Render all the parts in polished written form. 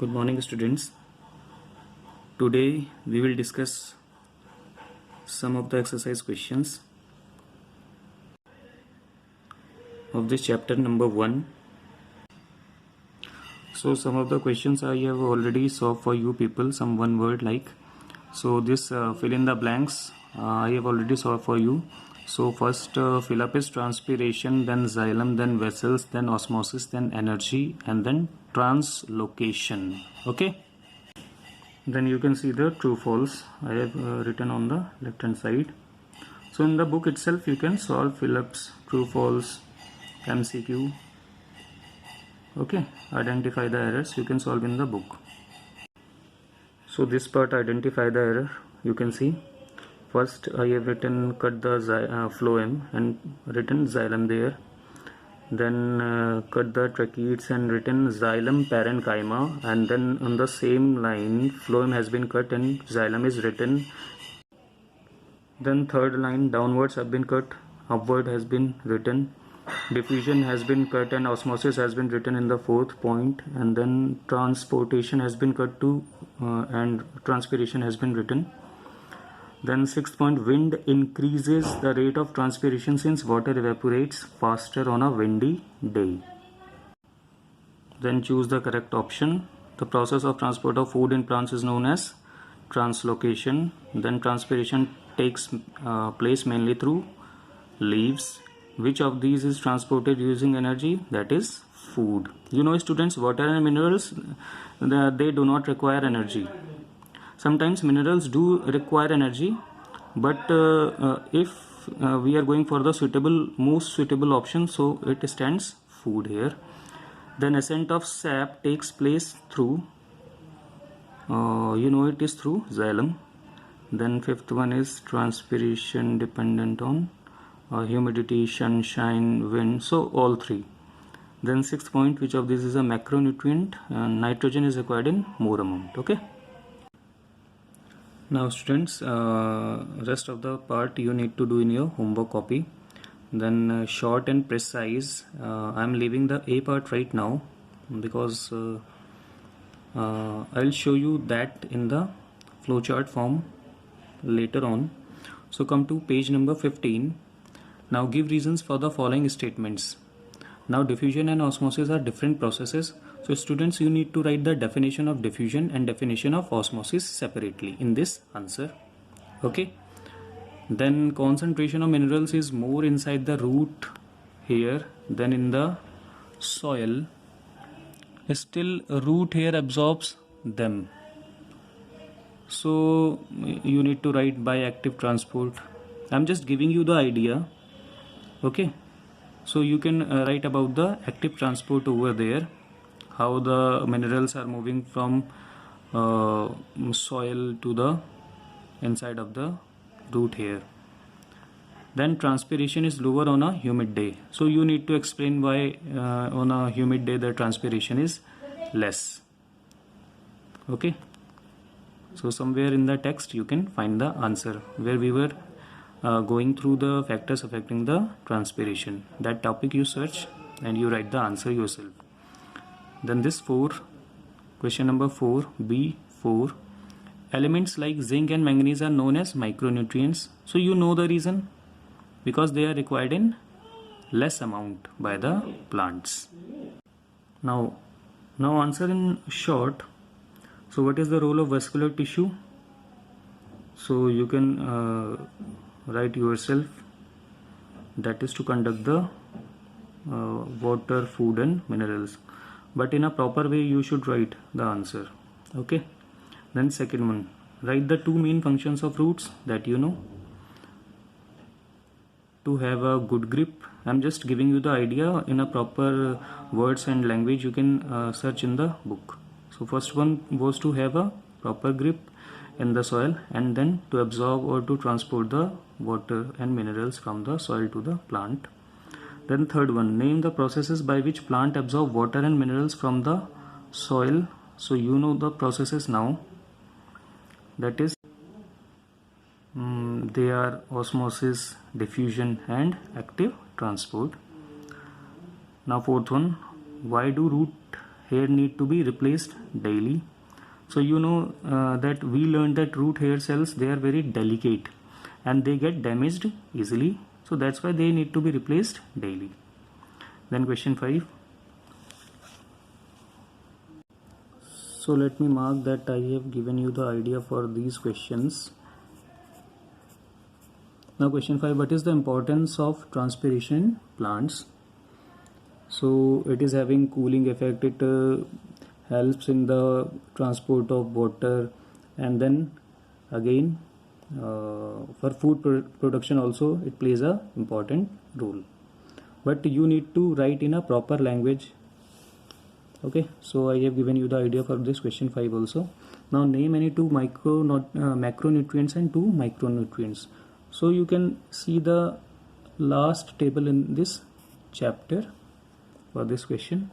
Good morning, students. Today we will discuss some of the exercise questions of this chapter number 1. So some of the questions I have already solved for you people, some one word like. So this fill in the blanks I have already solved for you. So first fill up is transpiration, then xylem, then vessels, then osmosis, then energy, and then translocation. Okay. Then you can see the true false I have written on the left hand side. So in the book itself you can solve fill-ups, true false, MCQ. Okay, identify the errors you can solve in the book. So this part, identify the error, you can see. First I have written cut the phloem and written xylem there. Then cut the tracheids and written xylem parenchyma, and then on the same line phloem has been cut and xylem is written. Then third line downwards have been cut, upward has been written, diffusion has been cut and osmosis has been written in the fourth point, and then transportation has been cut to and transpiration has been written. Then sixth point, wind increases the rate of transpiration since water evaporates faster on a windy day. Then choose the correct option. The process of transport of food in plants is known as translocation. Then transpiration takes place mainly through leaves. Which of these is transported using energy? That is food. You know, students, water and minerals, they do not require energy. Sometimes minerals do require energy, but if we are going for the most suitable option, so it stands food here. Then ascent of sap takes place through, it is through xylem. Then fifth one is transpiration dependent on humidity, sunshine, wind, so all three. Then sixth point, which of these is a macronutrient? Nitrogen is required in more amount. Okay. Now students, rest of the part you need to do in your homework copy. Then short and precise. I am leaving the A part right now because I'll show you that in the flowchart form later on. So come to page number 15. Now give reasons for the following statements. Now diffusion and osmosis are different processes. So students, you need to write the definition of diffusion and definition of osmosis separately in this answer. Okay. Then concentration of minerals is more inside the root here than in the soil. Still root here absorbs them. So you need to write by active transport. I'm just giving you the idea. Okay. So you can write about the active transport over there, how the minerals are moving from soil to the inside of the root here. Then transpiration is lower on a humid day. So you need to explain why on a humid day the transpiration is less. Okay. So somewhere in the text you can find the answer where we were going through the factors affecting the transpiration. That topic you search and you write the answer yourself. Then this 4, question number 4, B4. Elements like zinc and manganese are known as micronutrients. So you know the reason, because they are required in less amount by the plants. Now answer in short. So what is the role of vascular tissue? So you can write yourself. That is to conduct the water, food and minerals. But in a proper way you should write the answer. Okay. Then second one, write the two main functions of roots that you know. To have a good grip. I'm just giving you the idea. In a proper words and language you can search in the book. So first one was to have a proper grip in the soil, and then to absorb or to transport the water and minerals from the soil to the plant. Then third one, name the processes by which plant absorb water and minerals from the soil. So you know the processes now. That is they are osmosis, diffusion and active transport. Now fourth one, why do root hair need to be replaced daily. So you know that we learned that root hair cells, they are very delicate and they get damaged easily. So that's why they need to be replaced daily. Then question 5. So let me mark that I have given you the idea for these questions. Now question 5, what is the importance of transpiration in plants? So it is having cooling effect, it helps in the transport of water, and then again for food production also it plays a important role. But you need to write in a proper language. Okay, so I have given you the idea for this question 5 also. Now name any two macronutrients and two micronutrients. So you can see the last table in this chapter for this question.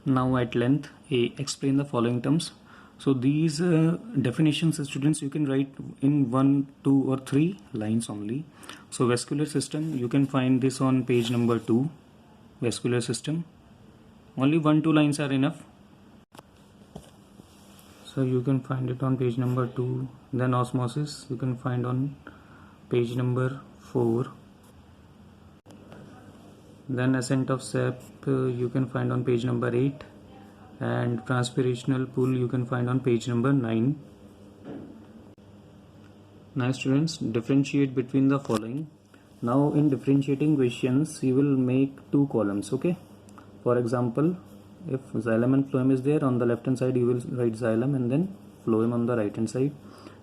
Now at length, explain the following terms. So these definitions, students, you can write in 1, 2 or 3 lines only. So vascular system, you can find this on page number 2. Vascular system, only 1-2 lines are enough. So you can find it on page number 2. Then osmosis, you can find on page number 4. Then ascent of sap, you can find on page number 8, and transpirational pool you can find on page number 9. Now students, differentiate between the following. Now in differentiating questions you will make 2 columns. Okay, for example, if xylem and phloem is there, on the left hand side you will write xylem and then phloem on the right hand side.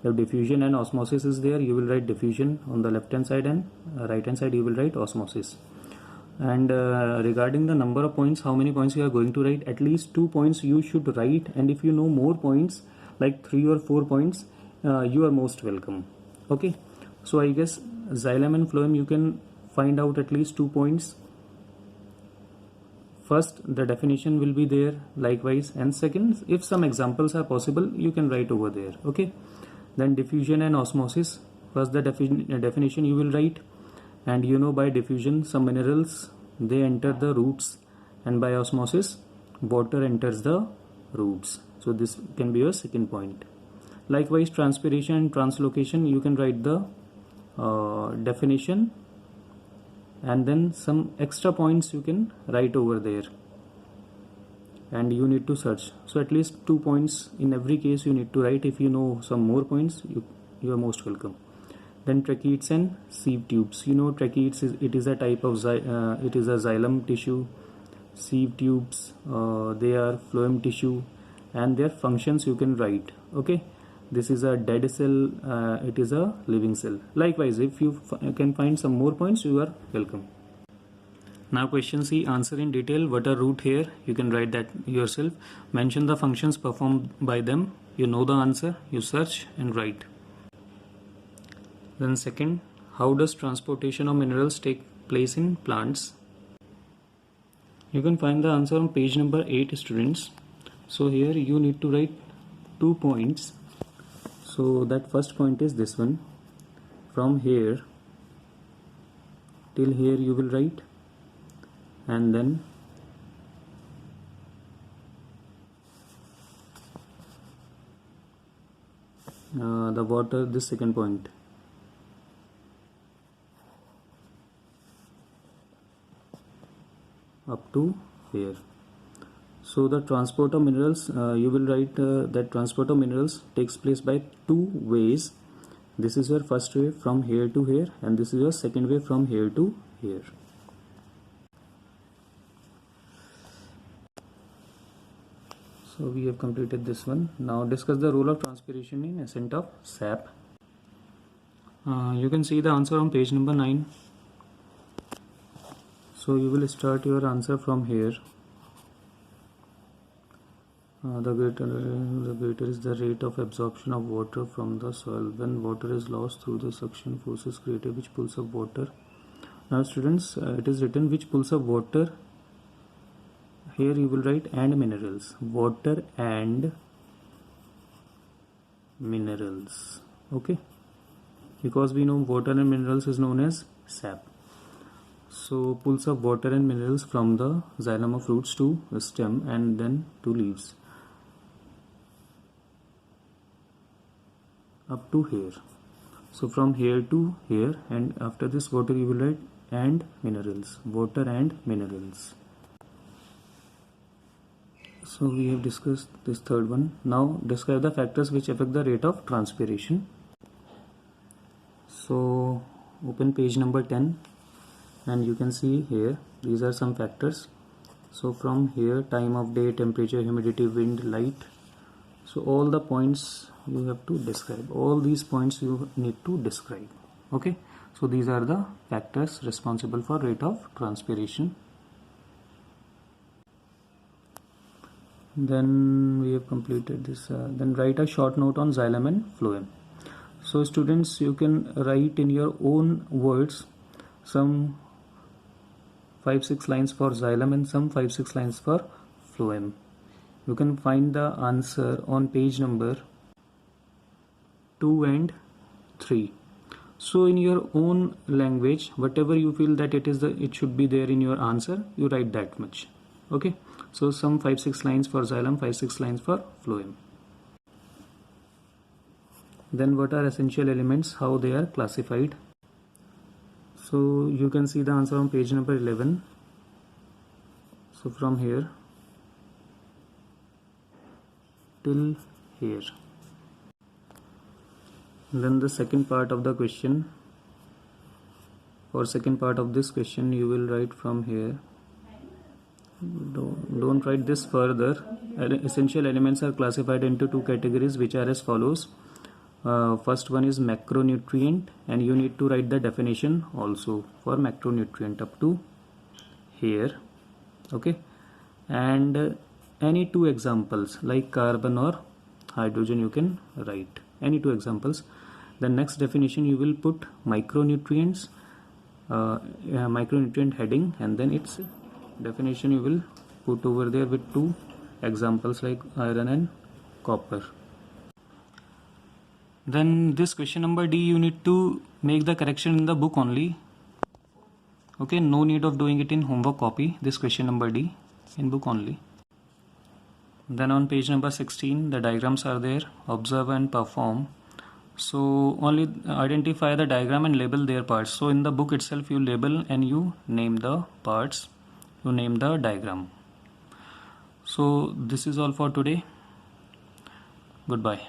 If diffusion and osmosis is there, you will write diffusion on the left hand side, and right hand side you will write osmosis. And regarding the number of points, how many points you are going to write, at least 2 points you should write, and if you know more points like 3 or 4 points, you are most welcome. Okay, so I guess xylem and phloem you can find out at least 2 points. First, the definition will be there likewise, and second, if some examples are possible, you can write over there. Okay, then diffusion and osmosis, first the definition you will write, and you know by diffusion some minerals they enter the roots, and by osmosis water enters the roots. So this can be your second point. Likewise, transpiration and translocation, you can write the definition, and then some extra points you can write over there, and you need to search. So at least 2 points in every case you need to write. If you know some more points, you are most welcome. Then tracheids and sieve tubes, you know tracheids it is a type of it is a xylem tissue. Sieve tubes, they are phloem tissue, and their functions you can write. Okay, this is a dead cell, it is a living cell. Likewise, if you can find some more points, you are welcome. Now question C, answer in detail what are root hair. You can write that yourself. Mention the functions performed by them. You know the answer, you search and write. Then second, how does transportation of minerals take place in plants? You can find the answer on page number 8, students. So here you need to write 2 points. So that first point is this one. From here till here you will write, and then the water, this second point. Up to here. So the transport of minerals, you will write that transport of minerals takes place by 2 ways. This is your first way from here to here, and this is your second way from here to here. So we have completed this one. Now discuss the role of transpiration in ascent of sap. You can see the answer on page number 9. So you will start your answer from here. The greater is the rate of absorption of water from the soil when water is lost through the suction forces created which pulls up water. Now students, it is written which pulls up water. Here you will write and minerals. Water and minerals. Okay, because we know water and minerals is known as sap. So pulls of water and minerals from the xylem of roots to stem and then to leaves up to here. So from here to here, and after this water you will write and minerals, water and minerals. So we have discussed this third one. Now describe the factors which affect the rate of transpiration. So open page number 10 and you can see here these are some factors. So from here, time of day, temperature, humidity, wind, light. So all the points you have to describe. All these points you need to describe. Okay. So these are the factors responsible for rate of transpiration. Then we have completed this. Then write a short note on xylem and phloem. So students, you can write in your own words some 5-6 lines for xylem and some 5-6 lines for phloem. You can find the answer on page number 2 and 3. So in your own language, whatever you feel that it should be there in your answer, you write that much. Okay. So some 5-6 lines for xylem, 5-6 lines for phloem. Then what are essential elements, how they are classified. So you can see the answer on page number 11. So from here till here. Then the second part of the question, or second part of this question, you will write from here. Don't write this further. Essential elements are classified into two categories, which are as follows. First one is macronutrient, and you need to write the definition also for macronutrient up to here. Okay. And any two examples like carbon or hydrogen you can write, any two examples. The next definition you will put micronutrients, micronutrient heading, and then its definition you will put over there with two examples like iron and copper. Then this question number D, you need to make the correction in the book only. Okay, no need of doing it in homework copy. This question number D in book only. Then on page number 16, the diagrams are there. Observe and perform. So only identify the diagram and label their parts. So in the book itself you label and you name the parts. You name the diagram. So this is all for today. Goodbye.